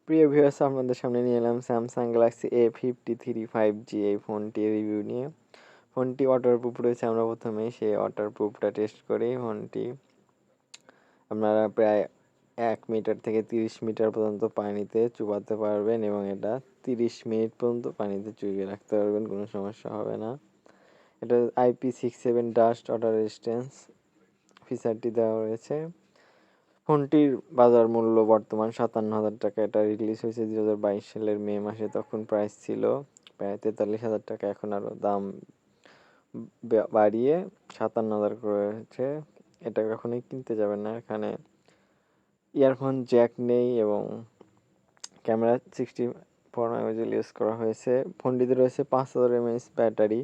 প্রিয় ভিউয়ার্স, আপনাদের সামনে নিয়ে এলাম স্যামসাং গ্যালাক্সি A53 5G এই ফোনটির রিভিউ নিয়ে। ফোনটি ওয়াটারপ্রুফ রয়েছে। আমরা প্রথমেই সেই ওয়াটারপ্রুফটা টেস্ট করি। ফোনটি আপনারা প্রায় 1 মিটার থেকে 30 মিটার পর্যন্ত পানিতে চুবাতে পারবেন এবং এটা 30 মিনিট পর্যন্ত পানিতে চুবিয়ে রাখতে পারবেন, কোনো সমস্যা হবে না। এটা IP67 ডাস্ট ওয়াটার রেজিস্ট্যান্স ফিচারটি দেওয়া রয়েছে। ফোনটির বাজার মূল্য বর্তমান 57,000 টাকা। এটা রিলিজ হয়েছে 2022 সালের মে মাসে। তখন প্রাইস ছিল প্রায় 43,000 টাকা। এখন আরও দাম বাড়িয়ে 57,000 করেছে। এটা কখনোই কিনতে যাবেন না। এখানে ইয়ারফোন জ্যাক নেই এবং ক্যামেরা 64 মেগাপিক্সেল ইউজ করা হয়েছে। ফোনটিতে রয়েছে 5000 mAh ব্যাটারি।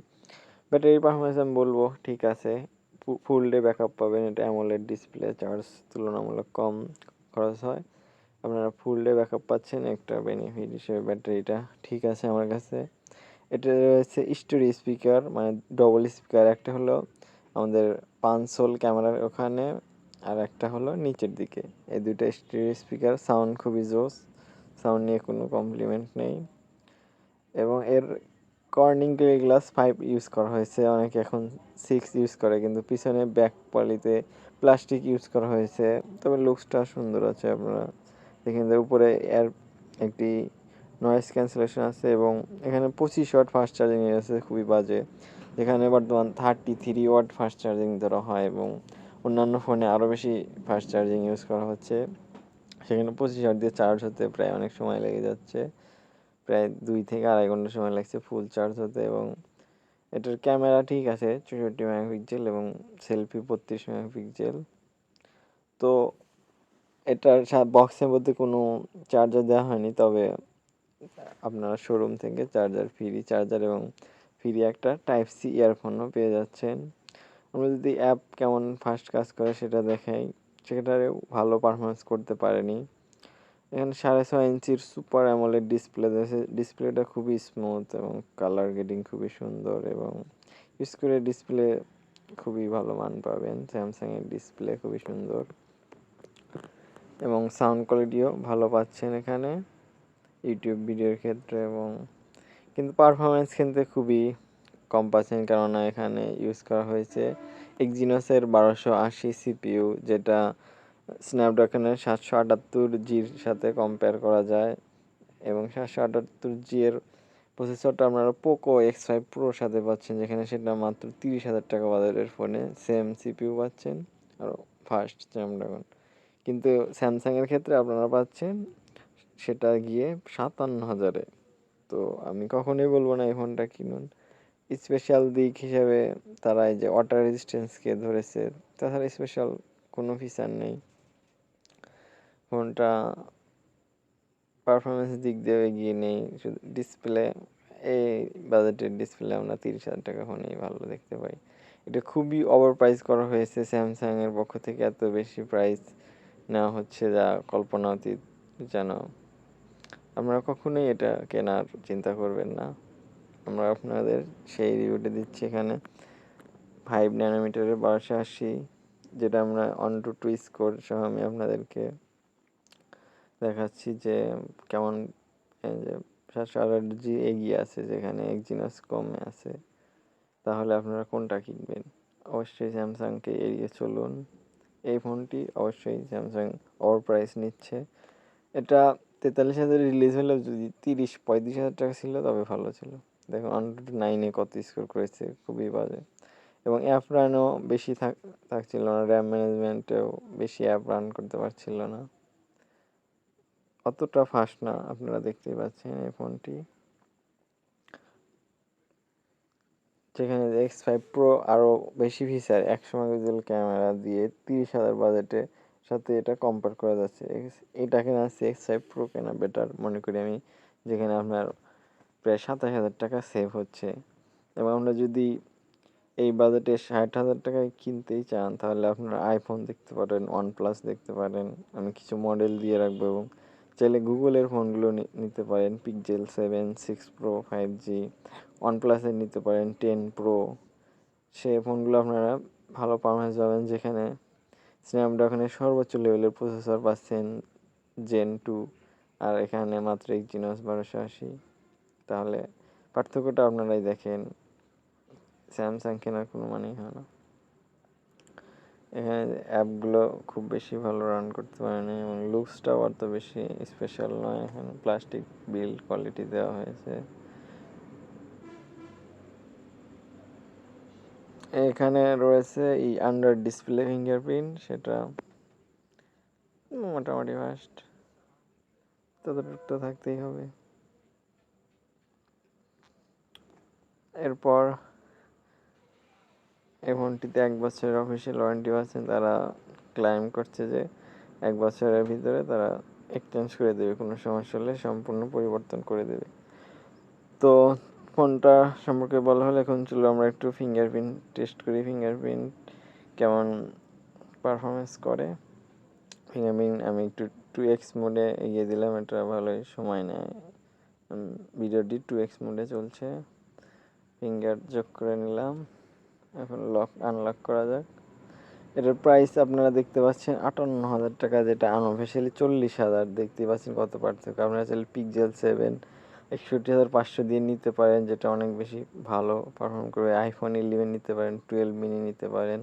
ব্যাটারির পারফরমেন্স আমি বলবো ঠিক আছে, ফুল ডে ব্যাকআপ পাবেন। এটা অ্যামোলেড ডিসপ্লে, চার্জ তুলনামূলক কম খরচ হয়। আপনারা ফুল ডে ব্যাকআপ পাচ্ছেন, একটা বেনিফিট হিসেবে ব্যাটারিটা ঠিক আছে আমার কাছে। এটা রয়েছে স্টোরি স্পিকার, মানে ডবল স্পিকার। একটা হলো আমাদের পানসোল ক্যামেরার ওখানে, আর একটা হলো নিচের দিকে। এই দুইটা স্টোরি স্পিকার, সাউন্ড খুবই জোস, সাউন্ড নিয়ে কোনো কমপ্লিমেন্ট নেই। এবং এর কর্নিং গ্লাস 5 ইউজ করা হয়েছে। অনেকে এখন 6 ইউজ করে, কিন্তু পিছনে ব্যাক পলিতে প্লাস্টিক ইউজ করা হয়েছে। তবে লুকসটা সুন্দর আছে। আপনারা দেখেন যে উপরে এর একটি নয়েজ ক্যান্সেলেশন আছে এবং এখানে 25 ওয়াট ফাস্ট চার্জিং আছে, খুবই বাজে। যেখানে বর্তমান 33 ওয়াট ফাস্ট চার্জিং ধরা হয় এবং অন্যান্য ফোনে আরও বেশি ফাস্ট চার্জিং ইউজ করা হচ্ছে। সেখানে 25 ওয়াট দিয়ে চার্জ হতে প্রায় অনেক সময় লেগে যাচ্ছে, প্রায় 2 থেকে 2.5 ঘন্টা সময় লাগছে ফুল চার্জ হতে। এবং এটার ক্যামেরা ঠিক আছে, 64 মেগাপিক্সেল এবং সেলফি 32 মেগাপিক্সেল। তো এটার বক্সের মধ্যে কোনো চার্জার দেওয়া হয়নি, তবে আপনারা শোরুম থেকে চার্জার এবং ফ্রি একটা টাইপ সি ইয়ারফোনও পেয়ে যাচ্ছেন। আমরা যদি অ্যাপ কেমন ফাস্ট কাজ করে সেটা দেখাই, সেটারে ভালো পারফরমেন্স করতে পারেনি। এখানে 6.5 ইঞ্চির সুপার অ্যামোলেড ডিসপ্লে আছে। ডিসপ্লেটা খুবই স্মুথ এবং কালার গ্রেডিং খুবই সুন্দর এবং ইউজ করে ডিসপ্লে খুবই ভালো মান পাবেন। স্যামসাংয়ের ডিসপ্লে খুবই সুন্দর এবং সাউন্ড কোয়ালিটিও ভালো পাচ্ছেন এখানে ইউটিউব ভিডিওর ক্ষেত্রে। এবং কিন্তু পারফরমেন্স কিন্তু খুবই কম পাচ্ছেন, কেননা এখানে ইউজ করা হয়েছে এক্সিনোসের 1280 সিপিইউ, যেটা স্ন্যাপড্রাগনের 778Gর সাথে কম্পেয়ার করা যায়। এবং 778G এর প্রসেসরটা আপনারা পোকো X5 প্রোর সাথে পাচ্ছেন, যেখানে সেটা মাত্র 30,000 টাকা বাজারের ফোনে সেম সিপিইউ পাচ্ছেন আর ফাস্ট স্ন্যাপড্রাগন। কিন্তু স্যামসাংয়ের ক্ষেত্রে আপনারা পাচ্ছেন সেটা গিয়ে 57,000-এ। তো আমি কখনোই বলবো না এই ফোনটা কিনুন। স্পেশাল দিক হিসেবে তারা এই যে ওয়াটার রেজিস্ট্যান্সকে ধরেছে, তাছাড়া স্পেশাল কোনো ফিচার নেই। ফোনটা পারফরমেন্স দিক দিয়েও এগিয়ে নেই, শুধু ডিসপ্লে, এই বাজেটের ডিসপ্লে আমরা 30,000 টাকা ফোনেই ভালো দেখতে পাই। এটা খুবই ওভার প্রাইস করা হয়েছে স্যামসাংয়ের পক্ষ থেকে। এত বেশি প্রাইস নেওয়া হচ্ছে যা কল্পনাতীত যেন। আপনারা কখনোই এটা কেনার চিন্তা করবেন না। আমরা আপনাদের সেই রিভিউটা দিচ্ছি এখানে। 5 ন্যানোমিটারের 1280, যেটা আমরা অন টু স্কোর সহ আমি আপনাদেরকে দেখাচ্ছি যে কেমন। এই যে 708G এগিয়ে আছে, যেখানে এক্সিনোস কমে আছে। তাহলে আপনারা কোনটা কিনবেন? অবশ্যই স্যামসাংকে এড়িয়ে চলুন। এই ফোনটি অবশ্যই স্যামসাং ওভার প্রাইস নিচ্ছে। এটা 43,000 রিলিজ হলেও যদি 35,000 টাকা ছিল তবে ভালো ছিল। দেখুন অন-টু 9-এ কত স্কোর করেছে, খুবই বাজে। এবং অ্যাপ রানও বেশি থাকছিল না, র্যাম ম্যানেজমেন্টেও বেশি অ্যাপ রান করতে পারছিল না, অতটা ফাস্ট না। আপনারা দেখতেই পাচ্ছেন এই ফোনটি, যেখানে X5 Pro আরও বেশি ফিচার, 100 মেগাপিক্সেল ক্যামেরা দিয়ে 30,000 বাজেটে সাথে এটা কম্পেয়ার করা যাচ্ছে। এটা কেনা আছে X5 Pro কেনা বেটার মনে করি আমি, যেখানে আপনার প্রায় 27,000 টাকা সেভ হচ্ছে। এবং আমরা যদি এই বাজেটে 60,000 টাকায় কিনতেই চান, তাহলে আপনারা আইফোন দেখতে পারেন, OnePlus দেখতে পারেন। আমি কিছু মডেল দিয়ে রাখবো এবং চাইলে গুগলের ফোনগুলো নিতে পারেন। পিক্সেল 7, 6 Pro 5G, OnePlus-এর নিতে পারেন 10 Pro। সেই ফোনগুলো আপনারা ভালো পারফরমেন্স পাবেন, যেখানে স্ন্যাপড্রাগনের সর্বোচ্চ লেভেলের প্রসেসর পাচ্ছেন Gen 2 আর এখানে মাত্র Exynos 1280। তাহলে পার্থক্যটা আপনারাই দেখেন, স্যামসাং কেনার কোনো মানেই হয় না। এখানে অ্যাপগুলো খুব বেশি ভালো রান করতে পারে না এবং লুকসটাও অত বেশি স্পেশাল নয়। এখানে প্লাস্টিক বিল্ড কোয়ালিটি দেওয়া হয়েছে। এখানে রয়েছে এই আন্ডার ডিসপ্লে ফিঙ্গারপ্রিন্ট, সেটা মোটামুটি ফাস্ট, ততটুকু তো থাকতেই হবে। এরপর এই ফোনটিতে 1 বছরের অফিসিয়াল ওয়ারেন্টি পাচ্ছেন। তারা ক্লাইম করছে যে 1 বছরের ভিতরে তারা এক্সচেঞ্জ করে দেবে, কোনো সমস্যা হলে সম্পূর্ণ পরিবর্তন করে দেবে। তো ফোনটা সম্পর্কে বলা হলে এখন চলো আমরা একটু ফিঙ্গারপ্রিন্ট টেস্ট করি, ফিঙ্গারপ্রিন্ট কেমন পারফরমেন্স করে। ফিঙ্গারপ্রিন্ট আমি একটু 2x মোডে এগিয়ে দিলাম, এটা ভালোই সময় নেয়। ভিডিওটি 2x মোডে চলছে। ফিঙ্গার যোগ করে নিলাম, এখন লক আনলক করা যাক। এটার প্রাইস আপনারা দেখতে পাচ্ছেন 58,000 টাকা, যেটা আনঅফিসিয়ালি 40,000। দেখতে পাচ্ছেন কত পার্থক্য। আপনারা চাইলে পিক্সেল 7 61,500 দিয়ে নিতে পারেন, যেটা অনেক বেশি ভালো পারফর্ম করবে। আইফোন 11 নিতে পারেন, 12 মিনি নিতে পারেন,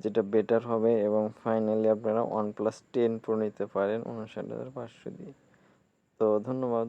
যেটা বেটার হবে। এবং ফাইনালি আপনারা OnePlus 10 Pro নিতে পারেন 59,500 দিয়ে। তো ধন্যবাদ।